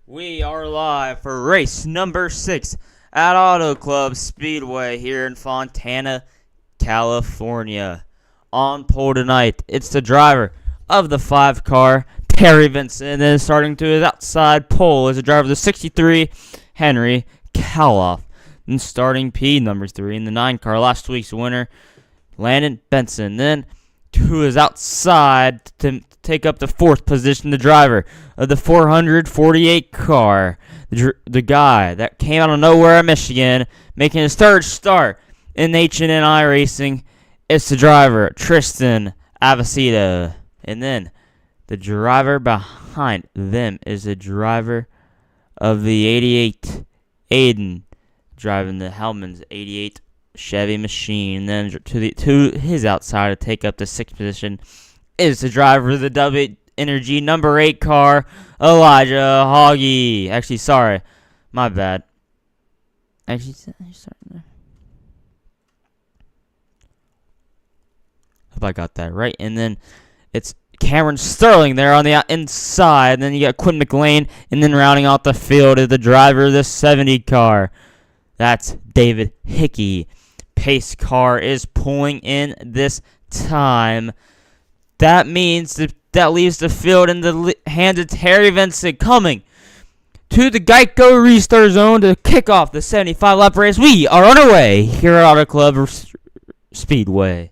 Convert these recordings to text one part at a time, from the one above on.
We are live for race number 6 at Auto Club Speedway here in Fontana, California. On pole tonight, it's the driver of the 5 car, Terry Vincent, and then starting to his outside pole is the driver of the 63, Henry Kaloff. And starting P number 3 in the 9 car, last week's winner, Landon Benson. Then to his outside to take up the 4th position, the driver of the 448 car, the guy that came out of nowhere in Michigan, making his 3rd start in H&N Iracing. It's the driver, Tristan Avicida. And then the driver behind them is the driver of the 88, Aiden, driving the Hellman's 88 Chevy machine. And then to his outside to take up the 6th position is the driver of the rtrg number 8 car, Elijah Hoggy. Actually, sorry, my bad. Actually, sorry. Hope I got that right. And then it's Cameron Sterling there on the inside. And then you got Quinn McLean. And then rounding out the field is the driver of the 70 car. That's David Hickey. Pace car is pulling in this time. That means that leaves the field in the hands of Terry Vincent, coming to the Geico restart zone to kick off the 75-lap race. We are on our way here at Auto Club Speedway.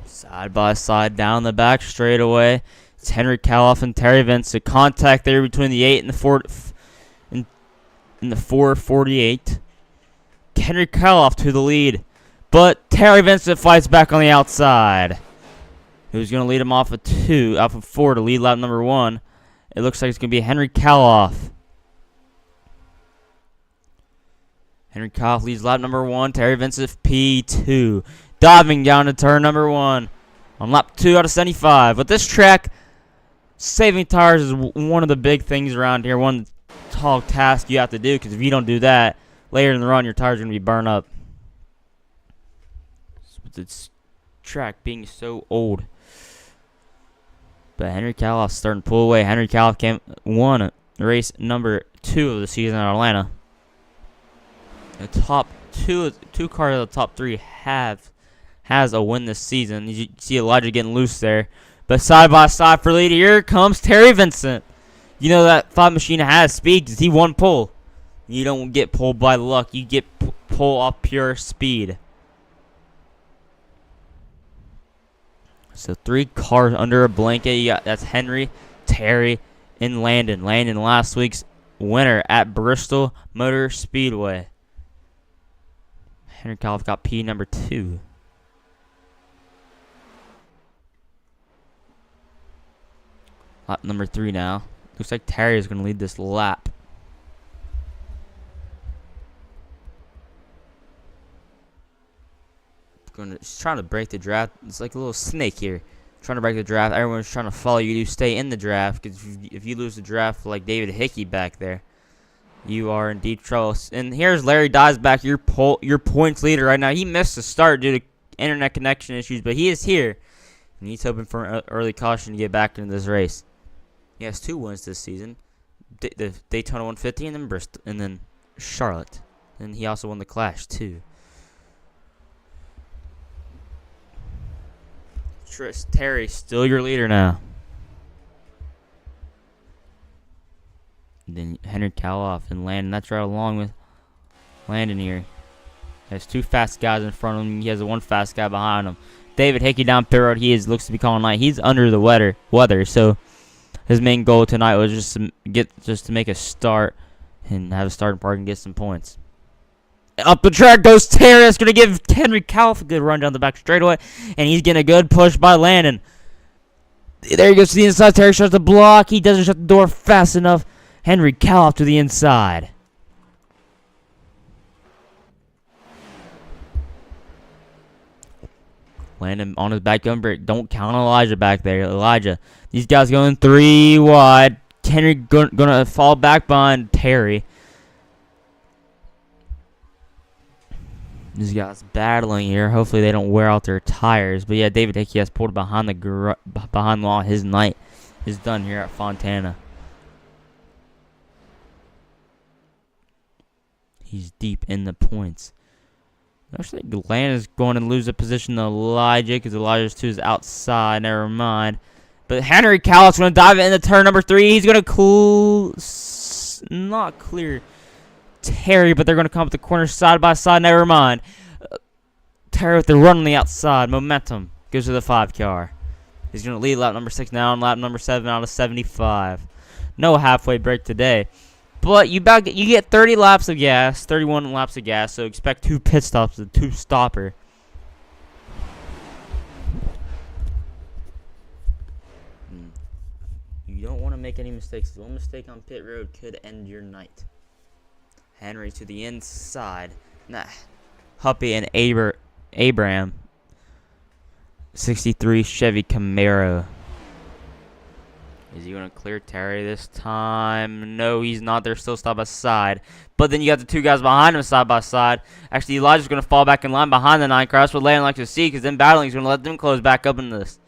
Side by side down the back straightaway, it's Henry Kaloff and Terry Vincent. Contact there between the 8 and the 4 in the 448. Henry Kaloff to the lead, but Terry Vincent fights back on the outside. Who's going to lead him off of 4 to lead lap number 1? It looks like it's going to be Henry Kaloff. Henry Kaloff leads lap number 1. Terry Vincent P2. Diving down to turn number 1 on lap 2 out of 75. But this track, saving tires is one of the big things around here. One tall task you have to do, because if you don't do that, later in the run, your tires are going to be burned up. With this track being so old. But Henry Kaloff starting to pull away. Henry Kaloff won race number 2 of the season in Atlanta. The top two cars of the top 3 has a win this season. You see Elijah getting loose there. But side by side for lead, here comes Terry Vincent. You know that 5 machine has speed because he won pole. You don't get pulled by luck. You get pulled off pure speed. So 3 cars under a blanket. That's Henry, Terry, and Landon. Landon, last week's winner at Bristol Motor Speedway. Henry Kaloff got P number 2. Lap number 3 now. Looks like Terry is going to lead this lap. He's trying to break the draft. It's like a little snake here. Trying to break the draft. Everyone's trying to follow you to stay in the draft. Because if you lose the draft like David Hickey back there, you are in deep trouble. And here's Larry Dysback, your points leader right now. He missed the start due to internet connection issues, but he is here. And he's hoping for an early caution to get back into this race. He has 2 wins this season. The Daytona 150 and then Bristol, and then Charlotte. And he also won the Clash too. Terry, still your leader now. And then Henry Kaloff and Landon. That's right along with Landon here. He has 2 fast guys in front of him. He has 1 fast guy behind him. David Hickey down pit road. Looks to be calling night. He's under the weather. So his main goal tonight was just to make a start and have a starting park and get some points. Up the track goes Terry. That's going to give Henry Kaloff a good run down the back straightaway. And he's getting a good push by Landon. There he goes to the inside. Terry shuts the block. He doesn't shut the door fast enough. Henry Kaloff to the inside. Landon on his back bumper. Don't count Elijah back there. Elijah. These guys going 3 wide. Henry gonna fall back behind Terry. These guys battling here. Hopefully they don't wear out their tires. But yeah, David Hickey has pulled behind the wall. His night is done here at Fontana. He's deep in the points. Actually, Landon is going to lose a position to Elijah because Elijah's to his outside. Never mind. But Henry Callis going to dive into turn number 3. He's going to not clear Terry, but they're going to come up the corner side by side. Never mind. Terry with the run on the outside. Momentum goes to the 5 car. He's going to lead lap number 6 now on lap number 7 out of 75. No halfway break today. But you get 30 laps of gas, 31 laps of gas, so expect 2 pit stops, a 2-stopper. You don't want to make any mistakes. One mistake on pit road could end your night. Henry to the inside. Huppy and Abraham. 63 Chevy Camaro. Is he going to clear Terry this time? No, he's not. They're still side by side. But then you got the 2 guys behind him side by side. Actually, Elijah's going to fall back in line behind the 9 car. That's what Landon likes to see because then battling is going to let them close back up in this.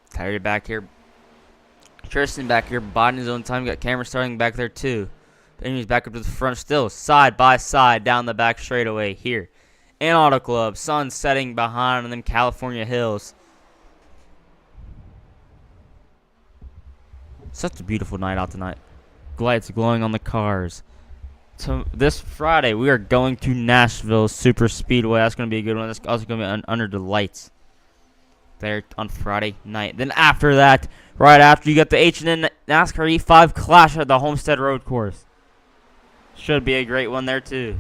Terry back here. Tristan back here, biding his own time. Got Cameron starting back there too. Henry's back up to the front still. Side by side down the back straightaway here. In Auto Club, sun setting behind them California hills. Such a beautiful night out tonight. Lights glowing on the cars. So this Friday, we are going to Nashville Super Speedway. That's going to be a good one. That's also going to be under the lights there on Friday night. Then after that, right after, you got the H&N NASCAR E5 Clash at the Homestead Road Course. Should be a great one there too.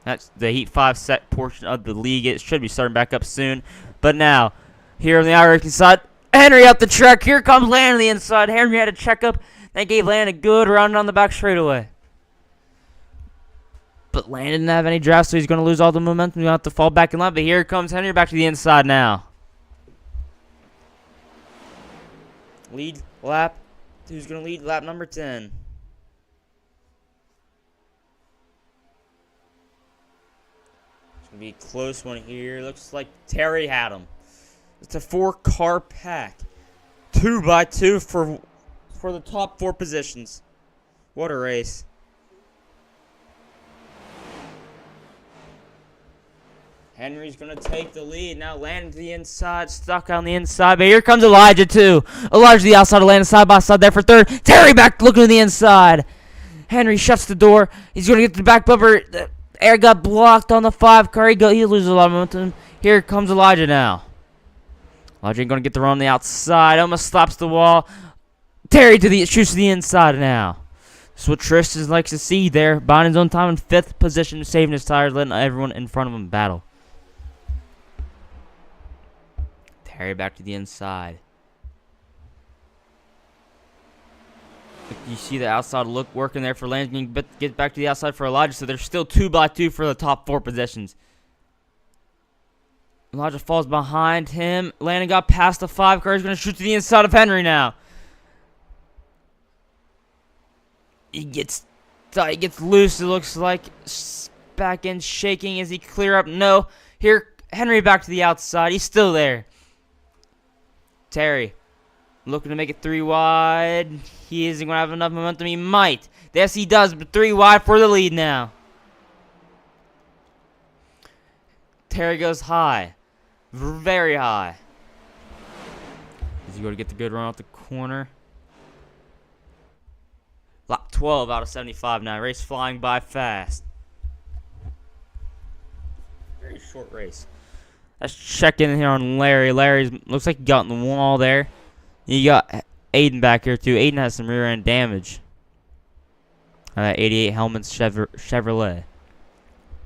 That's the Heat 5 set portion of the league. It should be starting back up soon. But now, here on the Iracing side, Henry up the track. Here comes Landon on the inside. Henry had a checkup. That gave Landon a good run on the back straightaway. But Landon didn't have any draft, so he's going to lose all the momentum. He's going to have to fall back in line. But here comes Henry back to the inside now. Lead lap. Who's going to lead lap number 10? Gonna be a close one here. Looks like Terry had him. It's a 4-car pack. 2 by 2 for the top 4 positions. What a race. Henry's gonna take the lead. Now Landon to the inside, stuck on the inside. But here comes Elijah too. Elijah to the outside of Landon, side by side there for 3rd. Terry back looking to the inside. Henry shuts the door. He's gonna get the back bumper. Air got blocked on the 5 car. He loses a lot of momentum. Here comes Elijah now. Elijah ain't going to get the run on the outside. Almost stops the wall. Terry shoots to the inside now. That's what Tristan likes to see there. Buying his own time in 5th position, saving his tires, letting everyone in front of him battle. Terry back to the inside. You see the outside look working there for Landon. Get back to the outside for Elijah. So there's still 2 by 2 for the top 4 positions. Elijah falls behind him. Landon got past the 5 car. He's going to shoot to the inside of Henry now. He gets loose. It looks like back end shaking as he clear up. No. Here, Henry back to the outside. He's still there. Terry. Looking to make it 3 wide. He isn't going to have enough momentum. He might. Yes, he does. But 3 wide for the lead now. Terry goes high. Very high. Is he going to get the good run out the corner? Lap 12 out of 75 now. Race flying by fast. Very short race. Let's check in here on Larry. Larry looks like he got in the wall there. You got Aiden back here, too. Aiden has some rear-end damage. 88 Helmets Chevrolet.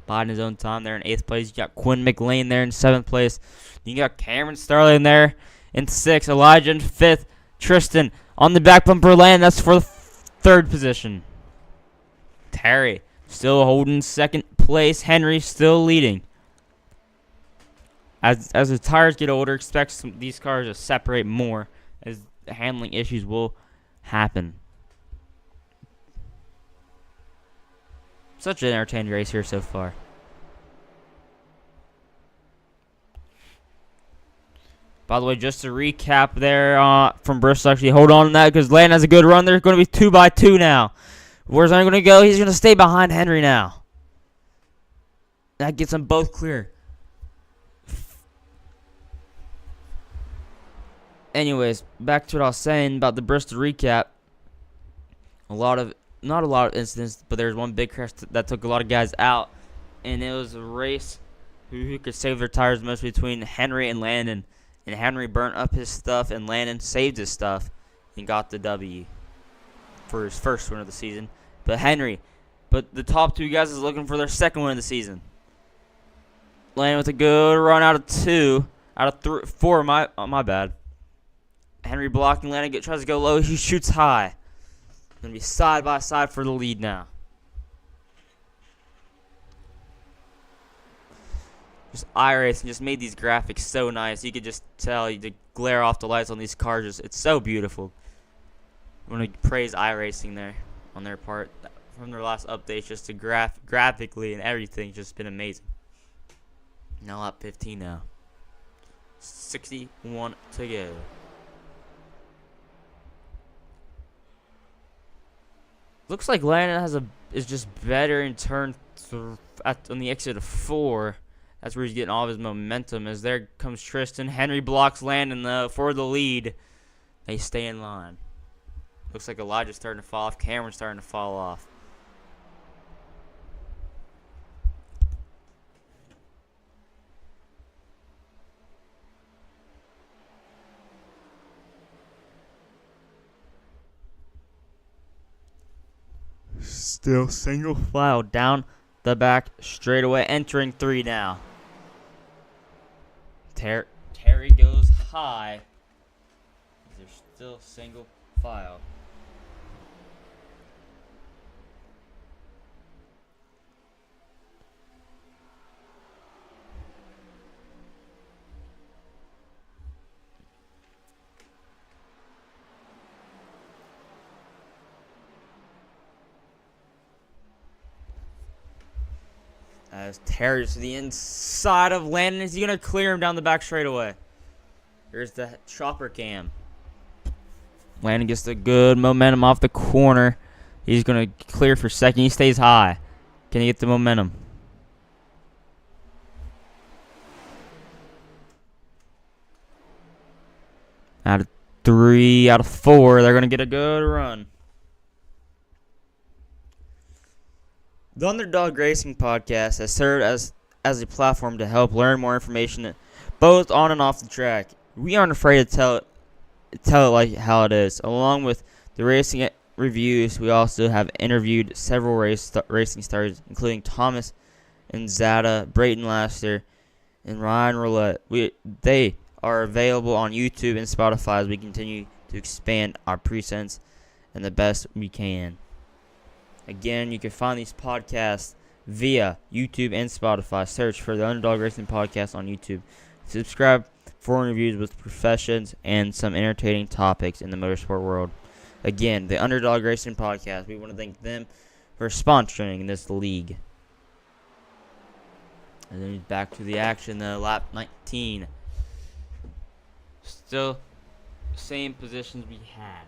Biding his own time there in 8th place. You got Quinn McLean there in 7th place. You got Cameron Starling there in 6th. Elijah in 5th. Tristan on the back bumper lane. That's for the 3rd position. Terry still holding second place. Henry still leading. As the tires get older, expect these cars to separate more, as the handling issues will happen. Such an entertaining race here so far. By the way, just to recap there from Bristol, actually, hold on to that because Landon has a good run. There's going to be 2x2 now. Where's Landon going to go? He's going to stay behind Henry now. That gets them both clear. Anyways, back to what I was saying about the Bristol recap. Not a lot of incidents, but there's one big crash that took a lot of guys out. And it was a race who could save their tires most between Henry and Landon. And Henry burnt up his stuff, and Landon saved his stuff and got the W for his first win of the season. But the top two guys is looking for their second win of the season. Landon with a good run out of four. My bad. Henry blocking Landon, tries to go low. He shoots high. Gonna be side by side for the lead now. Just Iracing just made these graphics so nice. You could just tell the glare off the lights on these cars. It's so beautiful. I want to praise Iracing there on their part from their last updates. Just to graphically and everything, just been amazing. Now lap 15 now. 61 to go. Looks like Landon is just better in turn on the exit of 4. That's where he's getting all of his momentum. As there comes Tristan. Henry blocks Landon for the lead. They stay in line. Looks like Elijah's starting to fall off. Cameron's starting to fall off. Still single file down the back straightaway, entering 3 now. Terry goes high. They're still single file. As Terry's to the inside of Landon. Is he going to clear him down the back straightaway? Here's the chopper cam. Landon gets the good momentum off the corner. He's going to clear for second. He stays high. Can he get the momentum? Out of 3, out of 4, they're going to get a good run. The Underdog Racing Podcast has served as a platform to help learn more information both on and off the track. We aren't afraid to tell it like how it is. Along with the racing reviews, we also have interviewed several racing stars, including Thomas and Zada, Brayton Laster, and Ryan Roulette. They are available on YouTube and Spotify as we continue to expand our presence and the best we can. Again, you can find these podcasts via YouTube and Spotify. Search for the Underdog Racing Podcast on YouTube. Subscribe for interviews with professions and some entertaining topics in the motorsport world. Again, the Underdog Racing Podcast. We want to thank them for sponsoring this league. And then back to the action, lap 19. Still same positions we had.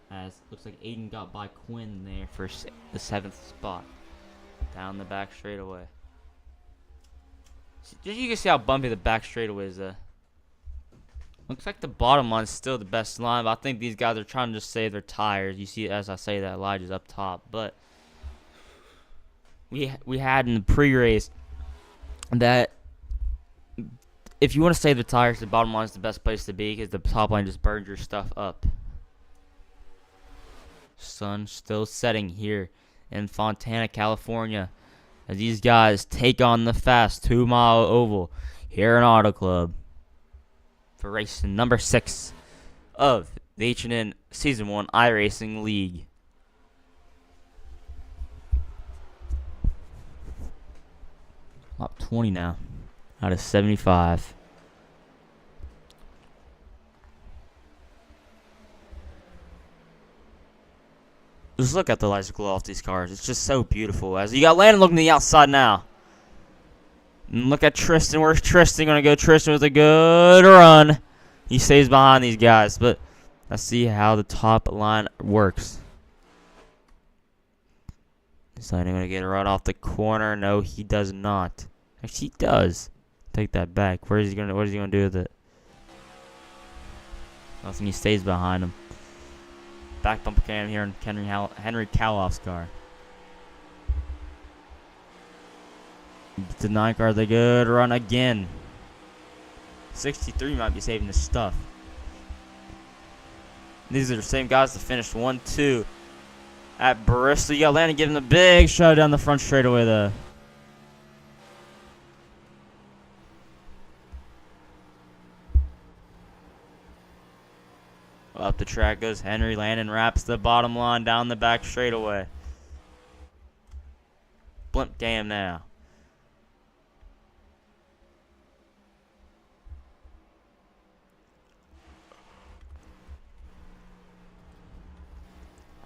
As looks like Aiden got by Quinn there for the 7th spot. Down the back straightaway. You can see how bumpy the back straightaway is. Looks like the bottom line is still the best line, but I think these guys are trying to just save their tires. You see, as I say that, Elijah's up top. But we had in the pre-race that if you want to save the tires, the bottom line is the best place to be because the top line just burns your stuff up. Sun still setting here in Fontana, California, as these guys take on the fast 2-mile oval here in Auto Club for race number 6 of the H&N Season 1 iRacing League. Lap 20 now. Out of 75. Just look at the lights glow off these cars. It's just so beautiful. As you got Landon looking to the outside now. And look at Tristan. Where's Tristan going to go? Tristan with a good run. He stays behind these guys. But let's see how the top line works. Is Landon going to get a run off the corner? No, he does not. Actually, he does. Take that back. What is he going to do with it? Nothing. He stays behind him. Back bumper cam here in Henry Kalof's car. The 9 car, the good run again. 63 might be saving his stuff. These are the same guys that finished 1-2 at Bristol. You got Landon giving the big shot down the front straightaway though. Up the track goes Henry. Landon wraps the bottom line down the back straightaway. Blimp game now.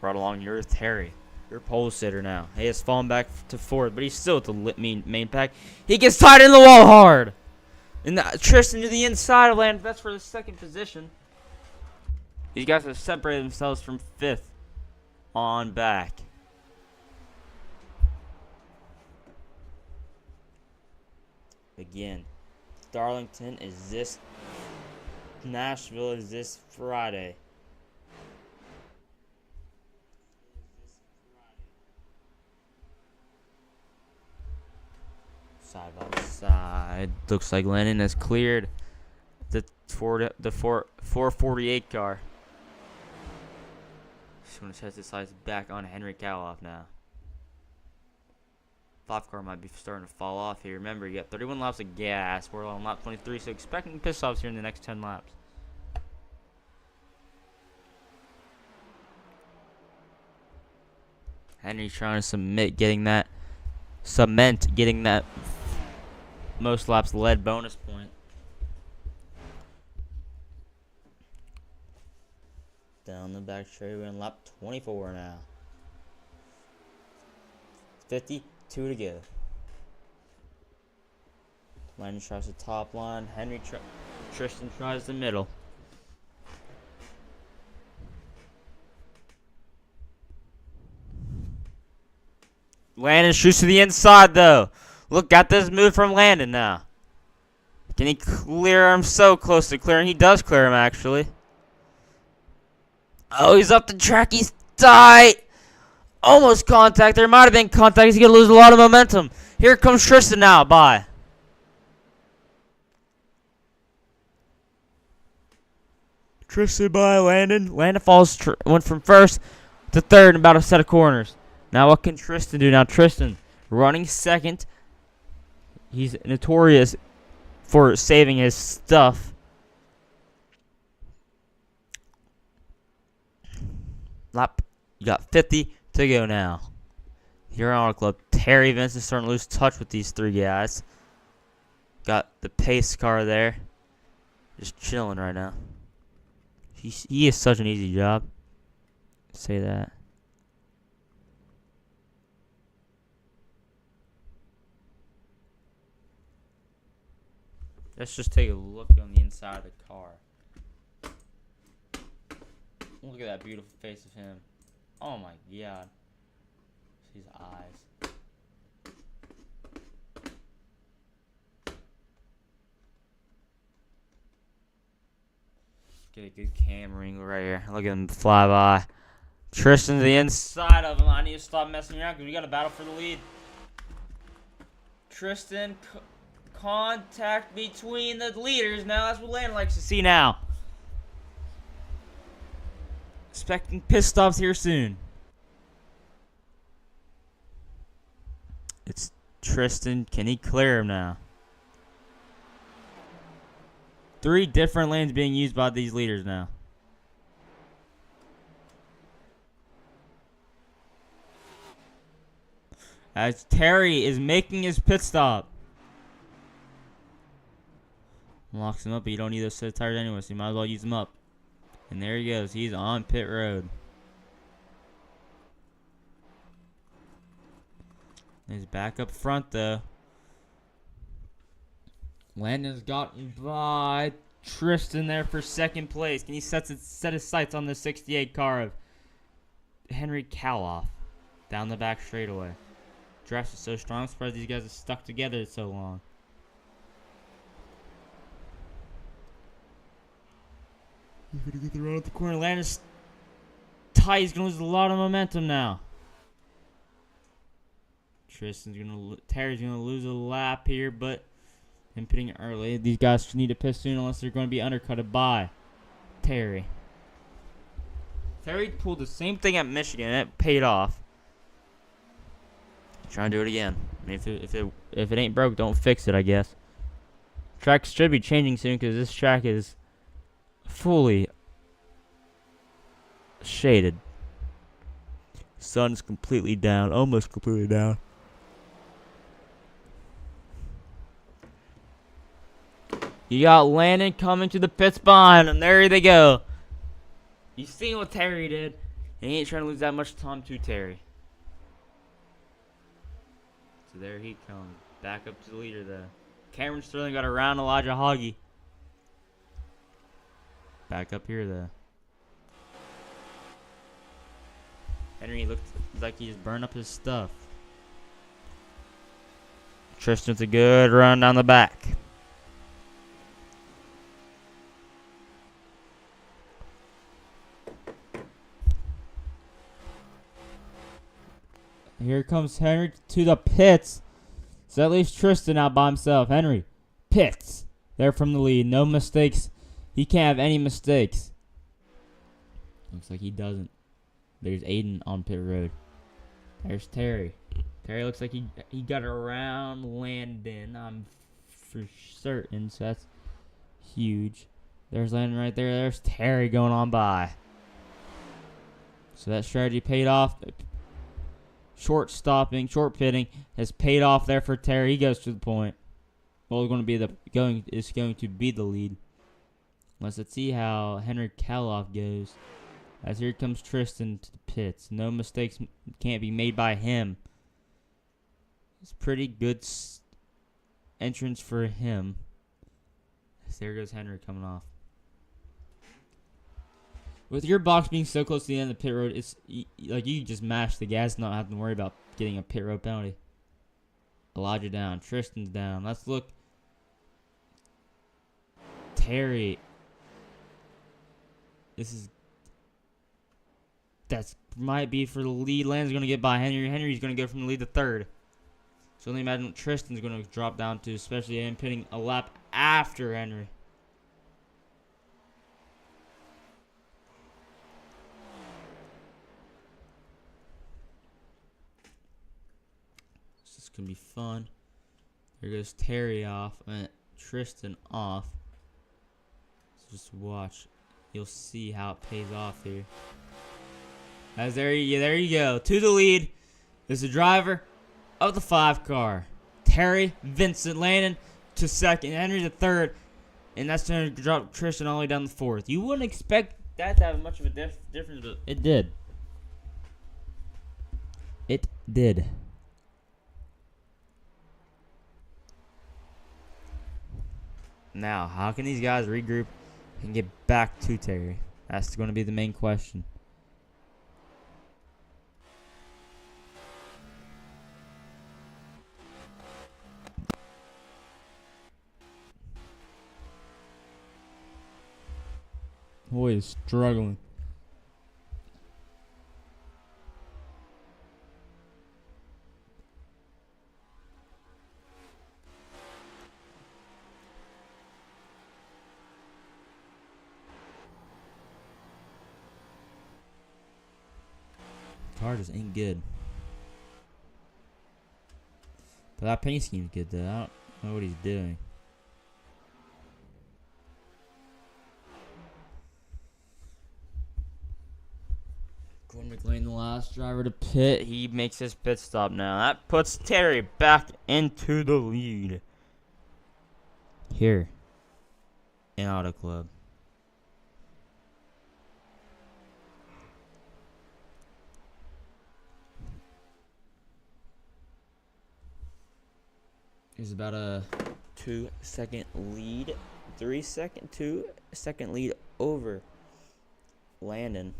Right along your Terry. Your pole sitter now. He has fallen back to fourth, but he's still at the main pack. He gets tied in the wall hard. And Tristan to the inside of Landon. That's for the second position. These guys have separated themselves from fifth on back. Again, Darlington is this. Nashville is this Friday. Side by side. Looks like Landon has cleared the 448 car. Just going to test his size back on Henry Kalof now. 5 car might be starting to fall off here. Remember, you got 31 laps of gas. We're on lap 23, so expecting piss-offs here in the next 10 laps. Henry's trying to cement getting that most laps led bonus point. Down the back straight, we're in lap 24 now. 52 to go. Landon tries the top line. Tristan tries the middle. Landon shoots to the inside, though. Look at this move from Landon now. Can he clear him? So close to clearing. He does clear him, actually. Oh, he's up the track. He's tight. Almost contact. There might have been contact. He's going to lose a lot of momentum. Here comes Tristan now. Bye. Tristan by Landon. Landon went from first to third in about a set of corners. Now what can Tristan do? Now Tristan running second. He's notorious for saving his stuff. Lap, you got 50 to go now. Here on Auto Club, Terry Vince is starting to lose touch with these 3 guys. Got the pace car there. Just chilling right now. He is such an easy job. Say that. Let's just take a look on the inside of the car. Look at that beautiful face of him. Oh my God. His eyes. Get a good camera angle right here. Look at him fly by. Tristan to the inside of him. I need to stop messing around because we got a battle for the lead. Tristan, contact between the leaders. Now that's what Landon likes to see now. Expecting pit stops here soon. It's Tristan. Can he clear him now? 3 different lanes being used by these leaders now. As Terry is making his pit stop. Locks him up, but you don't need those set tires anyway, so you might as well use them up. And there he goes. He's on pit road. He's back up front, though. Landon's gotten by Tristan there for second place. Can he set his sights on the 68 car of Henry Kaloff down the back straightaway? Drafts are so strong. I'm surprised these guys have stuck together so long. He's gonna get the run at the corner. Landon's tight. He's gonna lose a lot of momentum now. Terry's gonna lose a lap here, but him pitting early. These guys need to pit soon unless they're going to be undercutted by Terry. Terry pulled the same thing at Michigan and it paid off. Trying to do it again. I mean, if it ain't broke, don't fix it, I guess. Track should be changing soon because this track is fully shaded. Sun's completely down, almost completely down. You got Landon coming to the pits behind him. There they go. You seen what Terry did. He ain't trying to lose that much time to Terry. So there he comes. Back up to the leader there. Cameron Sterling got around Elijah Hoggy. Back up here though. Henry looked like he just burned up his stuff. Tristan's a good run down the back. Here comes Henry to the pits. So at least Tristan out by himself. Henry, pits. There from the lead. No mistakes. He can't have any mistakes. Looks like he doesn't. There's Aiden on pit road. There's Terry. Terry looks like he got around Landon. I'm for certain. So that's huge. There's Landon right there. There's Terry going on by. So that strategy paid off. Short stopping, short pitting has paid off there for Terry. He goes to the point. Well, it's going to be the lead. Let's see how Henry Kaloff goes. As here comes Tristan to the pits. No mistakes can't be made by him. It's pretty good entrance for him. There goes Henry coming off. With your box being so close to the end of the pit road, it's like you just mash the gas and not have to worry about getting a pit road penalty. Elijah down. Tristan's down. Let's look. Terry. That's might be for the lead. Landon's going to get by Henry. Henry's going to go from the lead to third. So only imagine what Tristan's going to drop down to, especially him pitting a lap after Henry. This is going to be fun. There goes Terry off and Tristan off. So just watch. You'll see how it pays off here. As there you go. To the lead is the driver of the 5 car. Terry Vincent Landon to second. Henry to third. And that's going to drop Tristan all the way down to 4th. You wouldn't expect that to have much of a difference, but it did. It did. Now, how can these guys regroup and get back to Terry? That's going to be the main question. Boy is struggling. Car just ain't good. But that paint scheme's good though. I don't know what he's doing. Gordon McLean, the last driver to pit. He makes his pit stop now. That puts Terry back into the lead. Here. in Auto Club. There's about a 2-second lead, 2-second lead over Landon.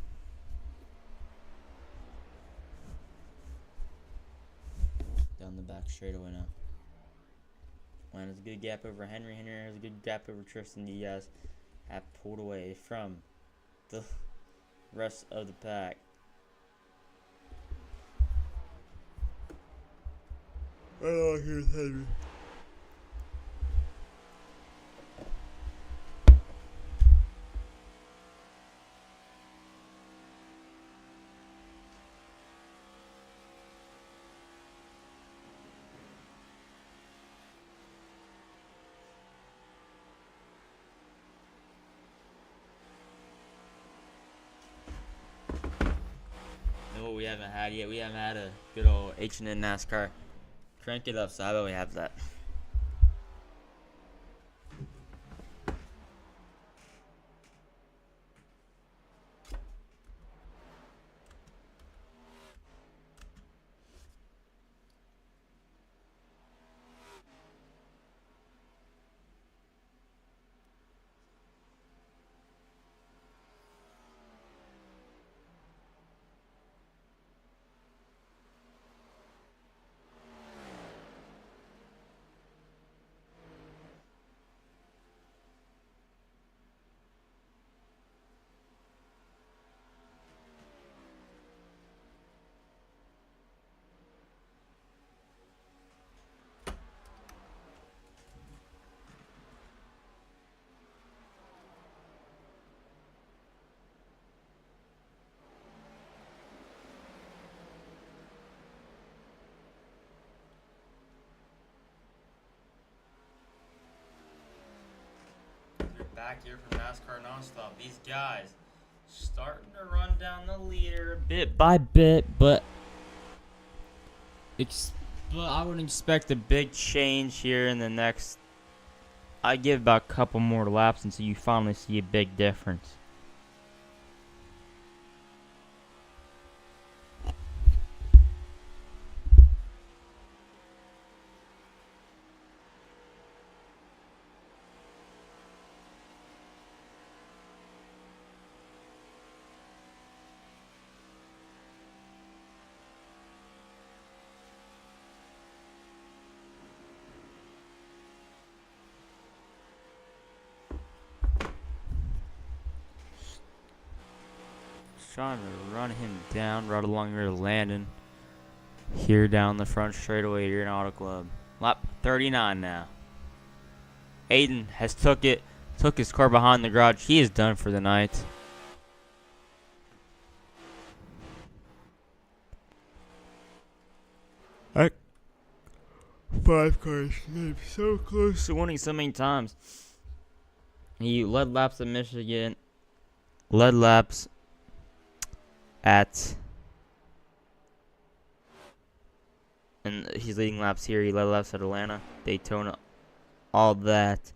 Down the back straightaway now. Landon's a good gap over Henry. Henry has a good gap over Tristan. Diaz have pulled away from the rest of the pack. Oh, here's Henry. What we haven't had yet, we haven't had a good old H&N NASCAR. Crank it up, so I bet we have that. Back here from NASCAR Nonstop. These guys starting to run down the leader bit by bit, but I wouldn't expect a big change here in the next. I give about a couple more laps until you finally see a big difference. Trying to run him down right along here, Landon. Here down the front straightaway here in Auto Club. Lap 39 now. Aiden has took his car behind the garage. He is done for the night. Five cars. So close to winning so many times. He led laps at Michigan. Led laps and he's leading laps here. He led laps at Atlanta, Daytona, all that.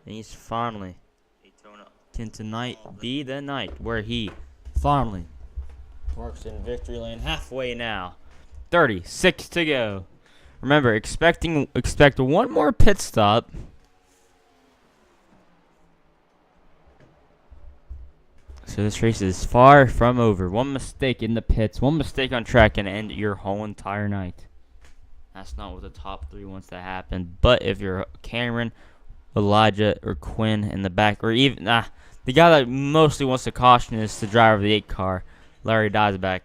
And he's finally, Daytona can tonight be the night where he finally works in victory lane. Halfway now, 36 to go. Remember, expect one more pit stop. So this race is far from over. One mistake in the pits, one mistake on track can end your whole entire night. That's not what the top three wants to happen. But if you're Cameron, Elijah, or Quinn in the back, or even the guy that mostly wants to caution is the driver of the 8 car, Larry Dodgeback.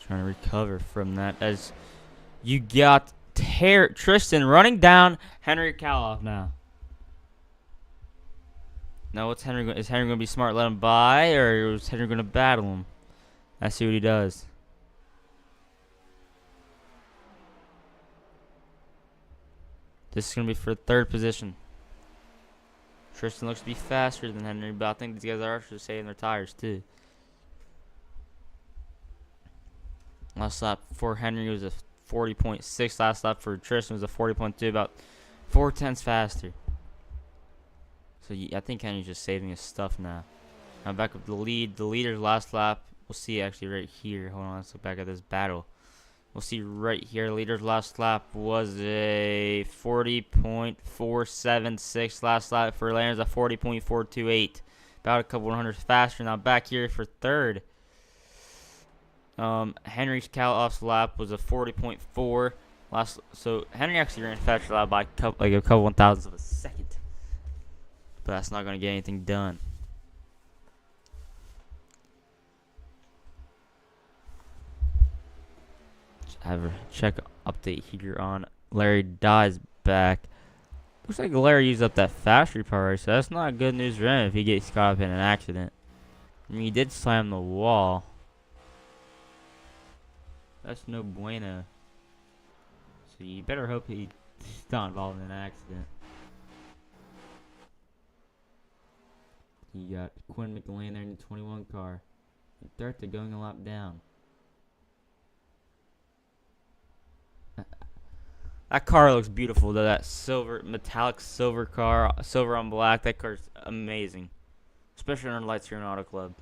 Trying to recover from that as you got Tristan running down Henry Kaloff now. Now, what's Henry? Is Henry going to be smart, let him by, or is Henry going to battle him? Let's see what he does. This is going to be for third position. Tristan looks to be faster than Henry, but I think these guys are actually saving their tires, too. Last lap for Henry was a 40.6. Last lap for Tristan was a 40.2, about 4 tenths faster. So I think Henry's just saving his stuff now. Now back up the lead. The leader's last lap. We'll see actually right here. Hold on, let's look back at this battle. We'll see right here. Leader's last lap was a 40.476. Last lap for Landers a 40.428. About a couple hundreds faster. Now back here for third. Henry's cal-off's lap was a 40.4. So Henry actually ran faster lap by a couple 1,000ths of a second. But that's not going to get anything done. Have a check update here on Larry Dye's back. Looks like Larry used up that fast repower, so that's not good news for him if he gets caught up in an accident. I mean, he did slam the wall. That's no bueno. So you better hope he's not involved in an accident. You got Quinn McLean there in the 21 car. And third, they're going a lap down. That car looks beautiful though. That silver, metallic silver car, silver on black. That car's amazing, especially under lights here in Auto Club.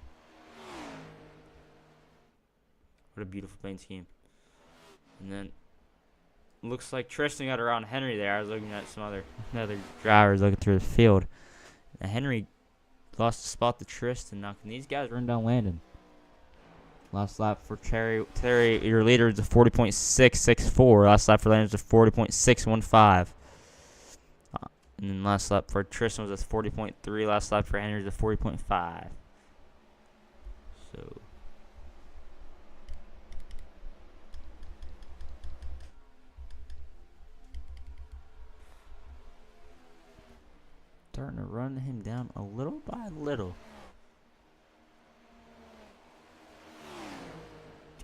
What a beautiful paint scheme. And then looks like Tristan got around Henry there. I was looking at some other drivers looking through the field. And Henry lost the spot to Tristan. Now can these guys run down Landon? Last lap for Terry, your leader is a 40.664. Last lap for Landon is a 40.615. And then last lap for Tristan was a 40.3. Last lap for Henry is a 40.5. So starting to run him down a little by little.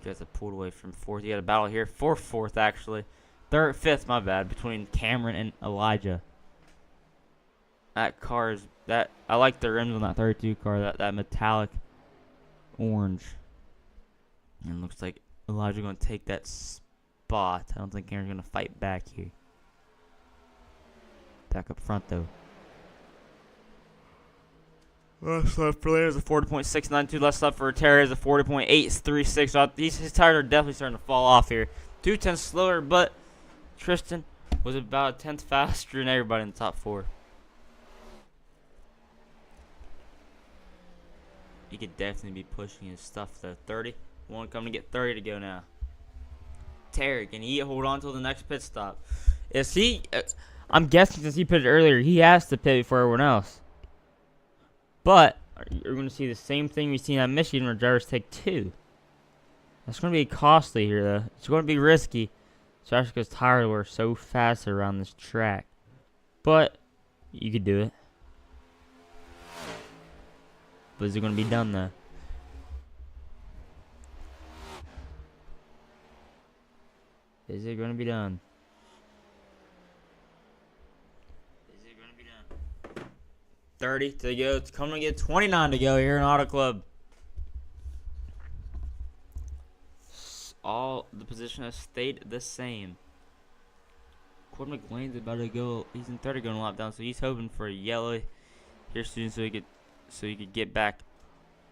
You guys have pulled away from fourth. You got a battle here for fourth, actually. Fifth, my bad, between Cameron and Elijah. That car is I like the rims on that 32 car. That metallic orange. And it looks like Elijah going to take that spot. I don't think Cameron's going to fight back here. Back up front though. Last lap for Larry is a 40.692. Last lap for Terry is a 40.836. His tires are definitely starting to fall off here. 2/10 slower, but Tristan was about a 10th faster than everybody in the top four. He could definitely be pushing his stuff to 30. One coming to get 30 to go now. Terry, can he hold on till the next pit stop? Is he? I'm guessing since he pitted earlier, he has to pit before everyone else. But you're going to see the same thing we've seen at Michigan where drivers take two. That's going to be costly here, though. It's going to be risky, especially because tires were so fast around this track. But you could do it. But is it going to be done, though? Is it going to be done? 30 to go. It's coming to get 29 to go here in Auto Club. All the position has stayed the same. Cord McLean's about to go. He's in 30 going a lap down, so he's hoping for a yellow here soon so he could get back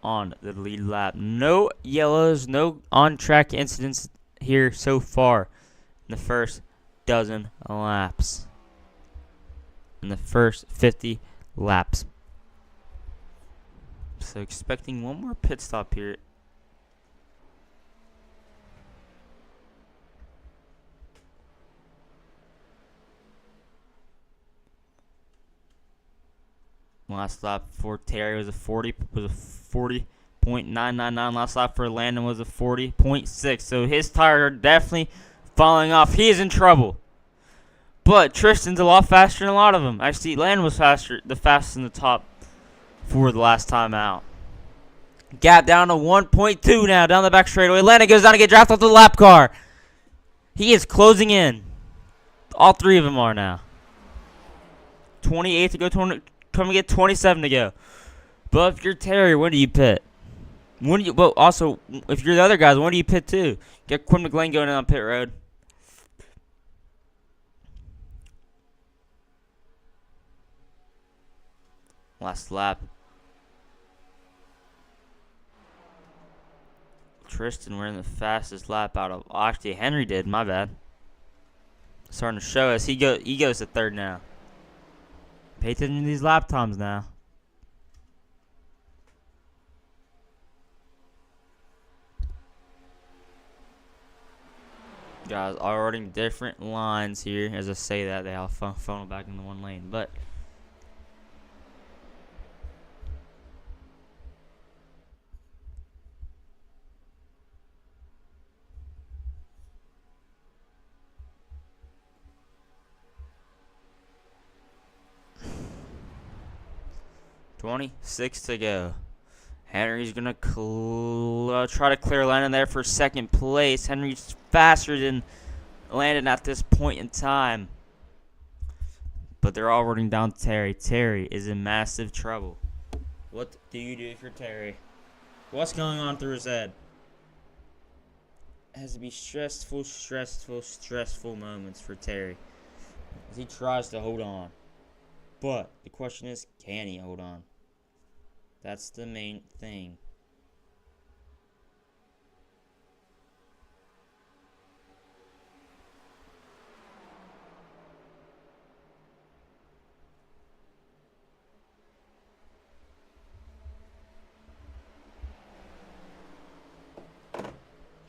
on the lead lap. No yellows, no on-track incidents here so far in the first dozen laps. In the first 50 laps. So expecting one more pit stop here. Last lap for Terry was a 40.999. Last lap for Landon was a 40.6. So his tires are definitely falling off. He is in trouble. But Tristan's a lot faster than a lot of them. Actually, Landon was the fastest in the top for the last time out. Gap down to 1.2 now, down the back straightaway. Landon goes down to get drafted off the lap car. He is closing in. All three of them are now. 28 to go, come and get 27 to go. But if you're Terry, when do you pit? Well, also, if you're the other guys, when do you pit too? Get Quinn McLean going down pit road. Last lap. Tristan wearing the fastest lap out of. Actually, Henry did. My bad. Starting to show us. He goes to third now. Pay attention to these lap times now. Guys, already different lines here. As I say that, they all funnel back into one lane. But 26 to go. Henry's going to try to clear Landon there for second place. Henry's faster than Landon at this point in time. But they're all running down Terry. Terry is in massive trouble. What do you do for Terry? What's going on through his head? It has to be stressful moments for Terry. As he tries to hold on. But the question is, can he hold on? That's the main thing.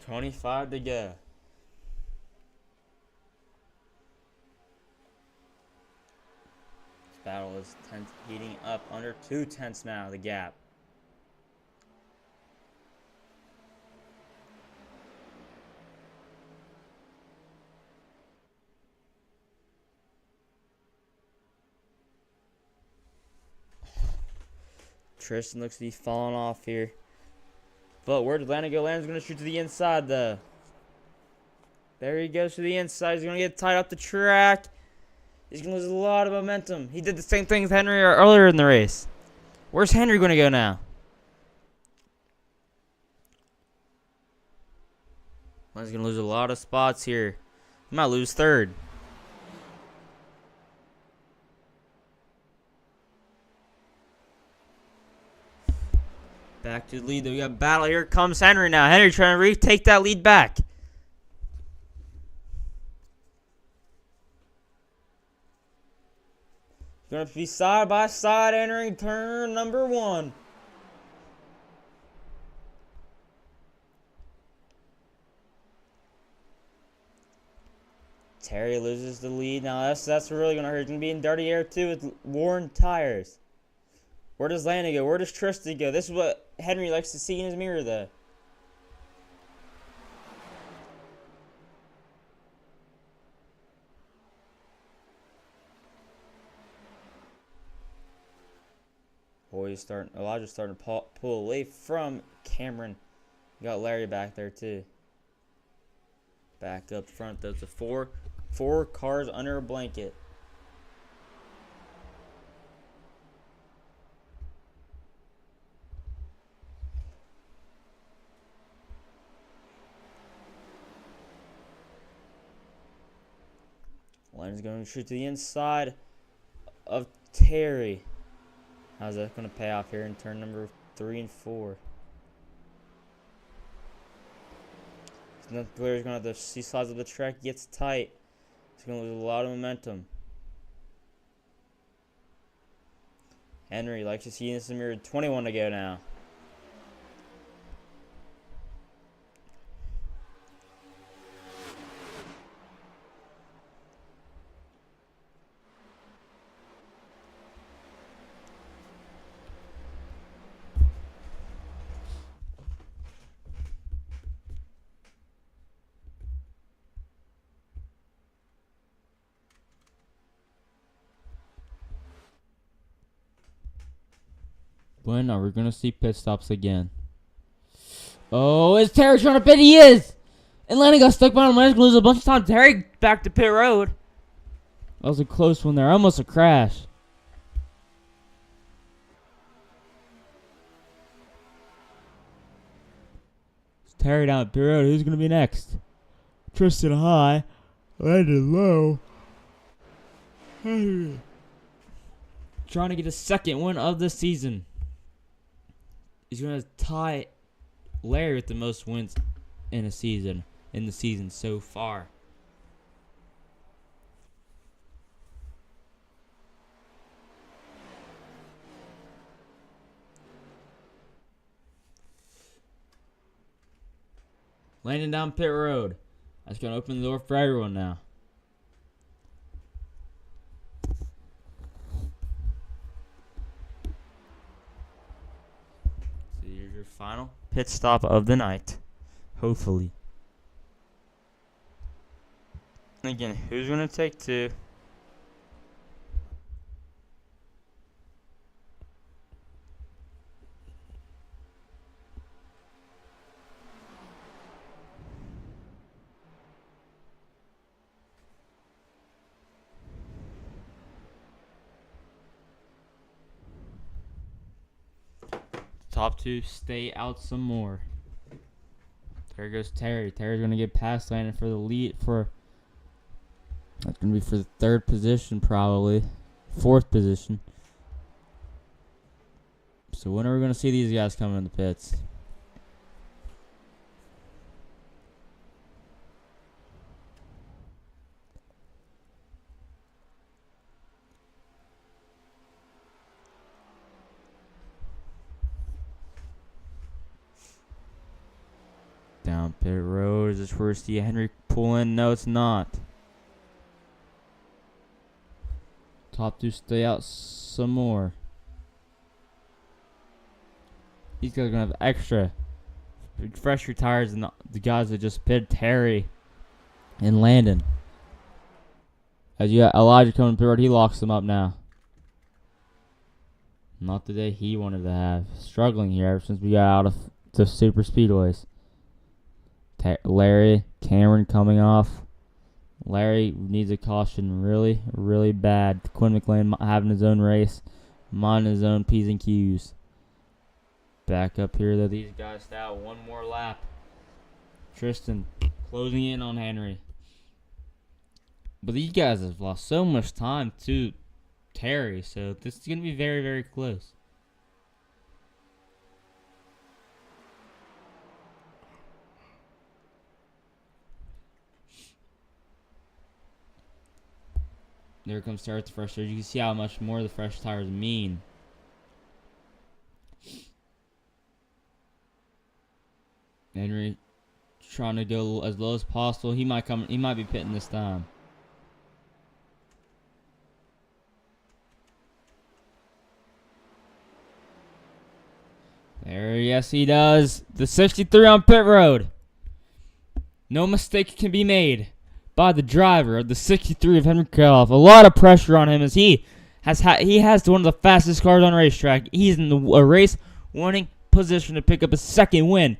$25 to go. Battle is heating up under 2 tenths now, the gap. Tristan looks to be falling off here. But where did Landon go? Landon's going to shoot to the inside, though. There he goes to the inside. He's going to get tied up the track. He's going to lose a lot of momentum. He did the same thing with Henry earlier in the race. Where's Henry going to go now? He's going to lose a lot of spots here. He might lose third. Back to the lead. We got battle. Here comes Henry now. Henry trying to retake that lead back. Going to be side by side entering turn number 1. Terry loses the lead. Now that's really going to hurt. He's going to be in dirty air too with worn tires. Where does Landon go? Where does Tristan go? This is what Henry likes to see in his mirror, though. Elijah's starting to pull away from Cameron. You got Larry back there, too. Back up front, there's the four cars under a blanket. Landon's going to shoot to the inside of Terry. How's that going to pay off here in turn number 3 and 4? The player's going to have to see sides of the track. Gets tight. He's going to lose a lot of momentum. Henry likes to see in the mirror. 21 to go now. Bueno, we're going to see pit stops again. Oh, is Terry trying to pit? He is! And Landon got stuck behind him. Landon's going to lose a bunch of time. Terry back to pit road. That was a close one there. Almost a crash. It's Terry down at pit road. Who's going to be next? Tristan high. Landon low. trying to get a second win of the season. He's going to tie Larry with the most wins in the season so far. Landing down pit road. That's going to open the door for everyone now. So here's your final pit stop of the night. Hopefully. Again, who's going to take two? Top two stay out some more. There goes Terry. Terry's gonna get past Landon for the lead that's gonna be for the third position, probably. Fourth position. So when are we gonna see these guys coming in the pits? Down pit road. Is this where we see Henry pull in? No, it's not. Top two stay out some more. These guys are going to have extra fresh tires than the guys that just pitted, Terry and Landon. As you got Elijah coming to pit road, he locks them up now. Not the day he wanted to have. Struggling here ever since we got out of the super speedways. Larry, Cameron coming off. Larry needs a caution really, really bad. Quinn McLean having his own race, minding his own P's and Q's. Back up here, though, these guys stay out one more lap. Tristan closing in on Henry. But these guys have lost so much time to Terry, so this is going to be very, very close. There comes Terry with the fresh tires. You can see how much more the fresh tires mean. Henry trying to go as low as possible. He might be pitting this time. There, yes, he does. The 63 on pit road. No mistake can be made by the driver of the 63 of Henry Karloff. A lot of pressure on him as he has one of the fastest cars on racetrack. He's in a race-winning position to pick up a second win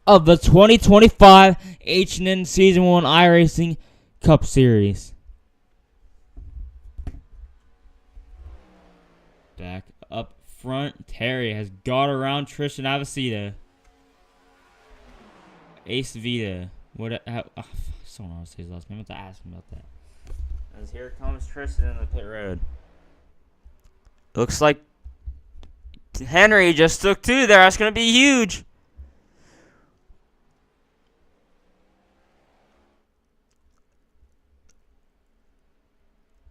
of the 2025 H&N Season 1 iRacing Cup Series. Back up front, Terry has got around Tristan Avicida. Ace Vita. Someone else say his last name. I have to ask him about that. As here comes Tristan in the pit road. Looks like Henry just took two there. That's going to be huge.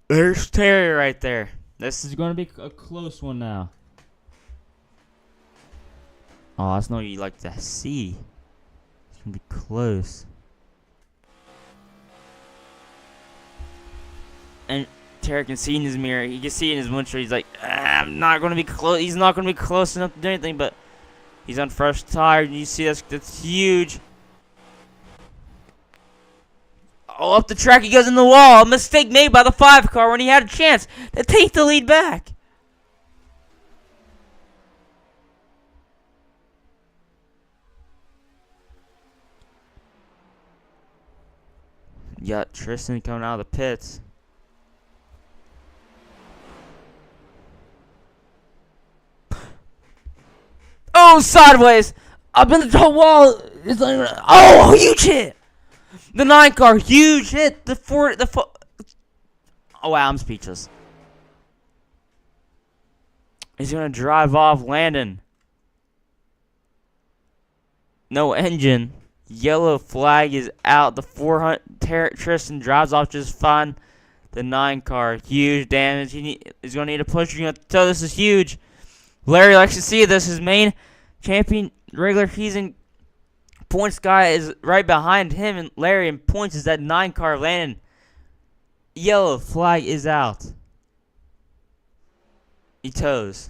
There's Terry right there. This is going to be a close one now. Oh, that's not what you like to see. It's going to be close. And Terry can see in his mirror. He can see in his windshield. He's like, I'm not going to be close. He's not going to be close enough to do anything. But he's on fresh tires. And you see that's huge. Oh, up the track he goes in the wall. A mistake made by the 5 car when he had a chance to take the lead back. You got Tristan coming out of the pits. Oh, sideways. Up in the wall. It's like, oh, huge hit. The 9 car, huge hit. Oh, wow, I'm speechless. He's going to drive off Landon. No engine. Yellow flag is out. The 400 Tristan drives off just fine. The 9 car, huge damage. He's going to need a push. You're going to tell this is huge. Larry likes to see this. His main champion regular season points guy is right behind him and Larry, and points is that 9 car Landon. Yellow flag is out. He toes.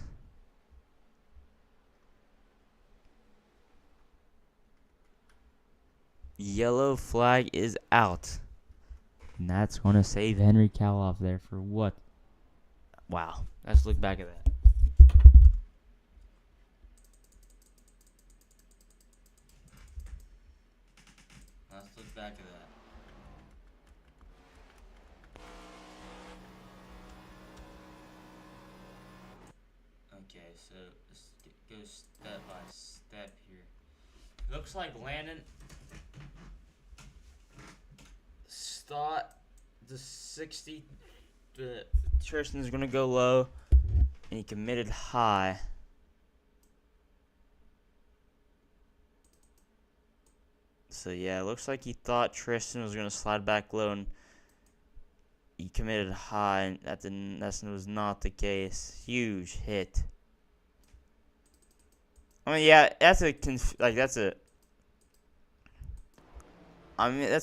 Yellow flag is out. And that's going to save Henry Kaloff there for what? Wow. Let's look back at that. Let's look back at that. Okay, so let's go step by step here. Looks like Landon thought the 60, Tristan's going to go low, and he committed high. So, yeah, it looks like he thought Tristan was going to slide back low, and he committed high, and that was not the case. Huge hit. I mean, yeah, that's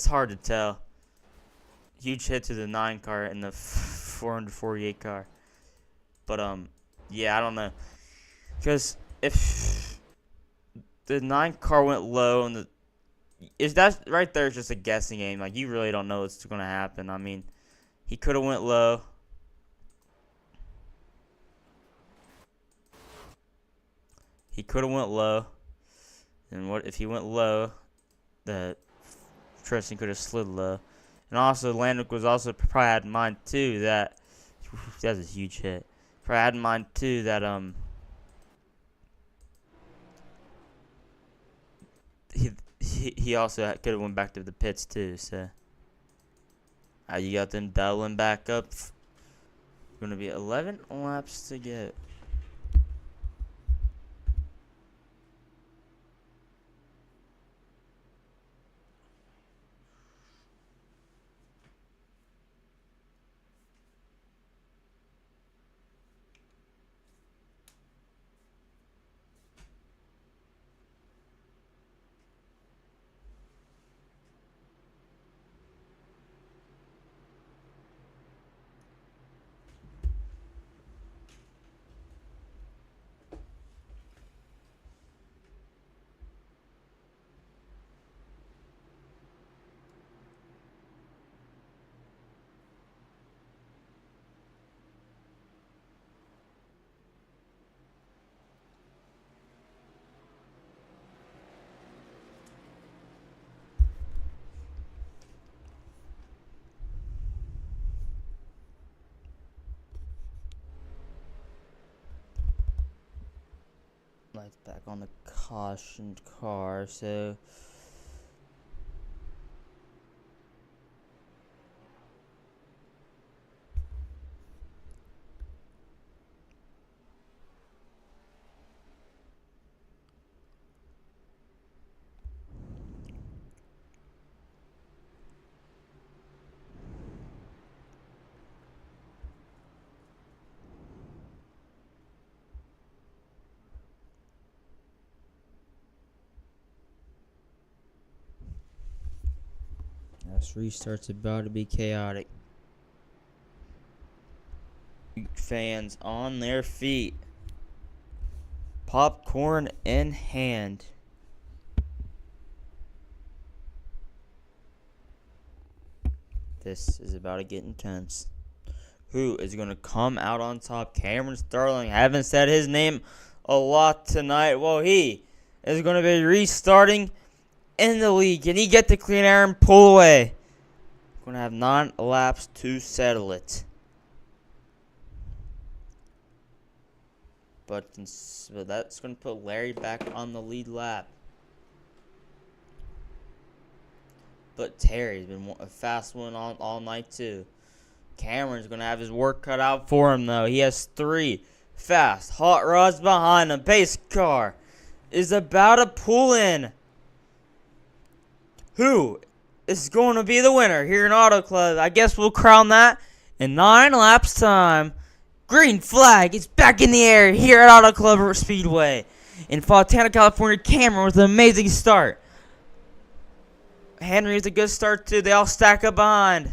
hard to tell. Huge hit to the 9 car and the 448 car. But, yeah, I don't know. Because if the 9 car went low and that right there is just a guessing game. Like, you really don't know what's going to happen. I mean, he could have went low. He could have went low. And what if he went low, the Tristan could have slid low. And also, Landon was also probably had in mind, too, that that's a huge hit. Probably had in mind, too, that, he also could have went back to the pits, too, so. You got them doubling back up. Going to be 11 laps to go. Lights back on the cautioned car, so this restart's about to be chaotic. Fans on their feet. Popcorn in hand. This is about to get intense. Who is going to come out on top? Cameron Sterling. Haven't said his name a lot tonight. Well, he is going to be restarting in the league. Can he get the clean air and pull away? Going to have 9 laps to settle it. But that's going to put Larry back on the lead lap. But Terry's been a fast one all night too. Cameron's going to have his work cut out for him though. He has 3 fast. Hot rods behind him. Pace car is about to pull in. Who is going to be the winner here in Auto Club? I guess we'll crown that in 9 laps time. Green flag is back in the air here at Auto Club Speedway in Fontana, California. Cameron with an amazing start. Henry with a good start too. They all stack up behind.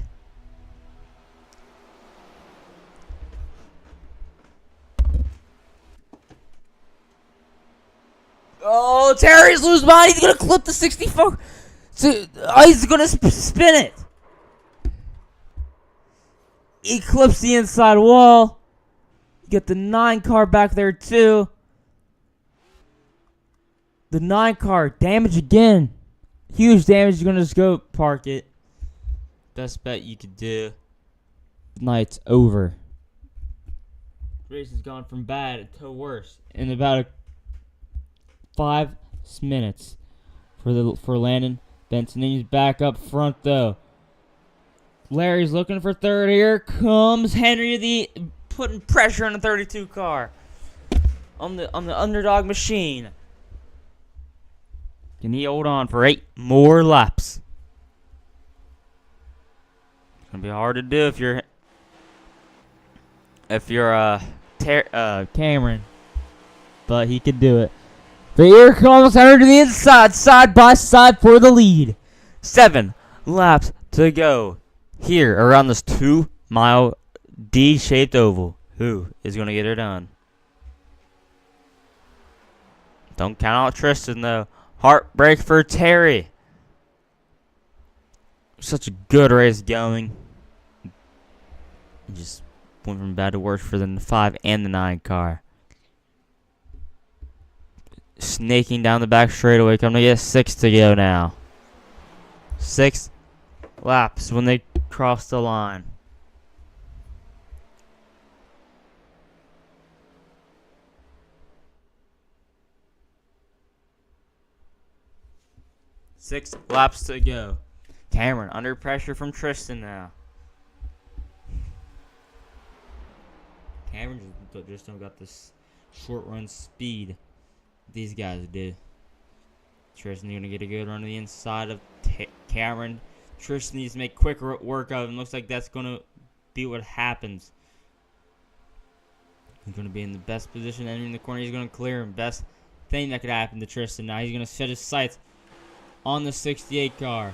Oh, Terry's losing behind. He's gonna clip the 64. He's gonna spin it. He clips the inside wall. You get the 9 car back there too. The 9 car damage again. Huge damage. You're gonna just go park it. Best bet you could do. Night's over. Race has gone from bad to worse in about 5 minutes for Landon Benson. He's back up front though. Larry's looking for third. Here comes Henry, putting pressure on the 32 car. On the underdog machine. Can he hold on for 8 more laps? It's gonna be hard to do if you're Cameron, but he could do it. But here comes Henry to the inside, side by side for the lead. 7 laps to go here around this 2-mile D-shaped oval. Who is going to get her done? Don't count out Tristan, though. Heartbreak for Terry. Such a good race going. Just went from bad to worse for the 5 and the 9 car. Snaking down the back straightaway. Coming to get 6 to go now. 6 laps when they cross the line. Six laps to go. Cameron under pressure from Tristan now. Cameron just don't got this short run speed these guys do. Tristan gonna get a good run to the inside of Cameron. Tristan needs to make quick work of him. Looks like that's gonna be what happens. He's gonna be in the best position entering the corner. He's gonna clear him. Best thing that could happen to Tristan. Now he's gonna set his sights on the 68 car.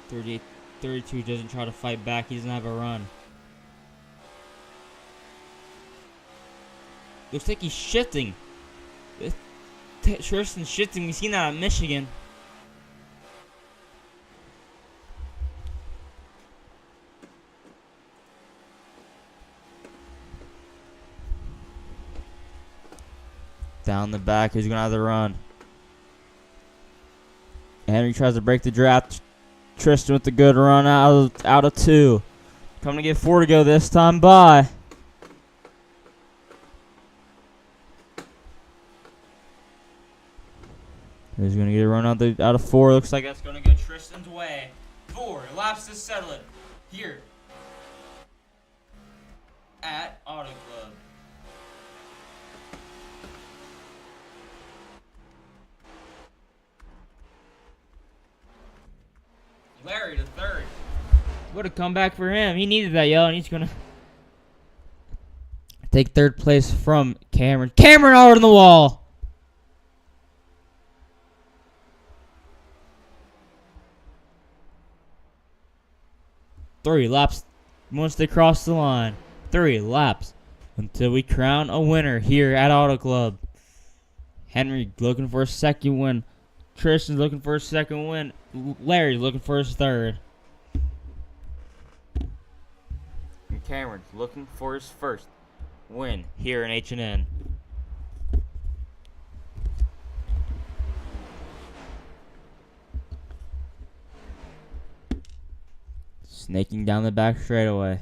32 doesn't try to fight back. He doesn't have a run. Looks like he's shifting. Tristan's shifting. We've seen that at Michigan. Down the back. Who's going to have the run? Henry tries to break the draft. Tristan with the good run out of 2. Coming to get 4 to go this time by. He's going to get a run out of 4. Looks like that's going to go Tristan's way. 4 laps to settle it here at Auto Club. Larry to 3rd. What a comeback for him. He needed that, yo, and he's going to take 3rd place from Cameron. Cameron out on the wall. 3 laps once they cross the line. 3 laps until we crown a winner here at Auto Club. Henry looking for a 2nd win. Tristan's looking for a 2nd win. Larry's looking for his 3rd. And Cameron's looking for his 1st win here in H&N. Snaking down the back straightaway.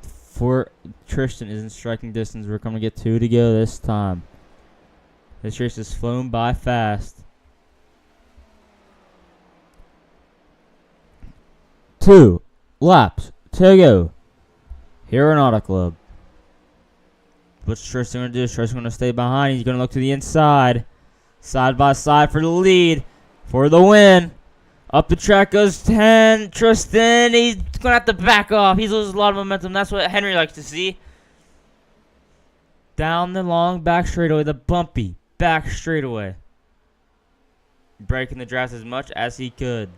For Tristan is in striking distance. We're going to get 2 to go this time. This race has flown by fast. 2 laps to go here in Auto Club. What's Tristan going to do? Tristan's going to stay behind. He's going to look to the inside. Side by side for the lead. For the win. Up the track goes 10. Tristan, he's going to have to back off. He's losing a lot of momentum. That's what Henry likes to see. Down the long back straightaway. The bumpy back straightaway. Breaking the draft as much as he could.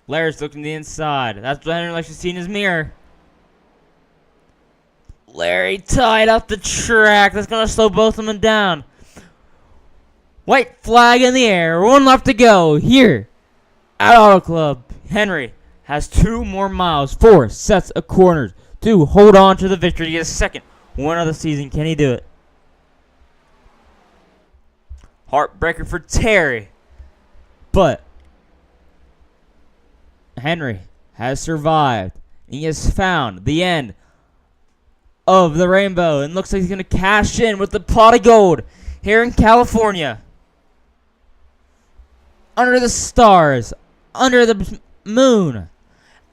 Larry's looking to the inside. That's what Henry likes to see in his mirror. Larry tied up the track. That's going to slow both of them down. White flag in the air. 1 lap to go here at Auto Club. Henry has 2 more miles, 4 sets of corners to hold on to the victory to get a second win of the season. Can he do it? Heartbreaker for Terry. But Henry has survived. He has found the end of the rainbow and looks like he's going to cash in with the pot of gold here in California. Under the stars, under the moon,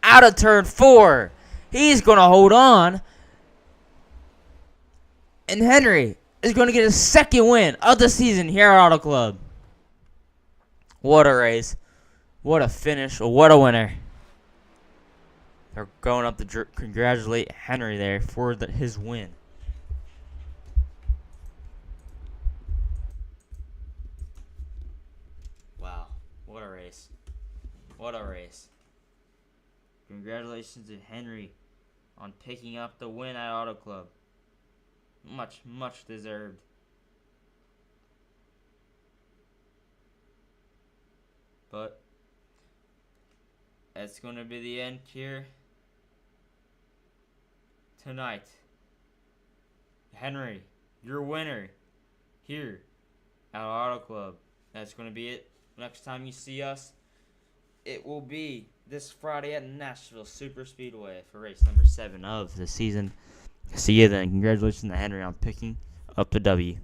out of turn 4. He's going to hold on. And Henry is going to get his second win of the season here at Auto Club. What a race. What a finish. What a winner. They're going up to congratulate Henry there for his win. Wow. What a race. What a race. Congratulations to Henry on picking up the win at Auto Club. Much, much deserved. But that's going to be the end here tonight. Henry, your winner here at Auto Club. That's going to be it. Next time you see us, it will be this Friday at Nashville Super Speedway for race number 7 of the season. See you then. Congratulations to Henry on picking up the W.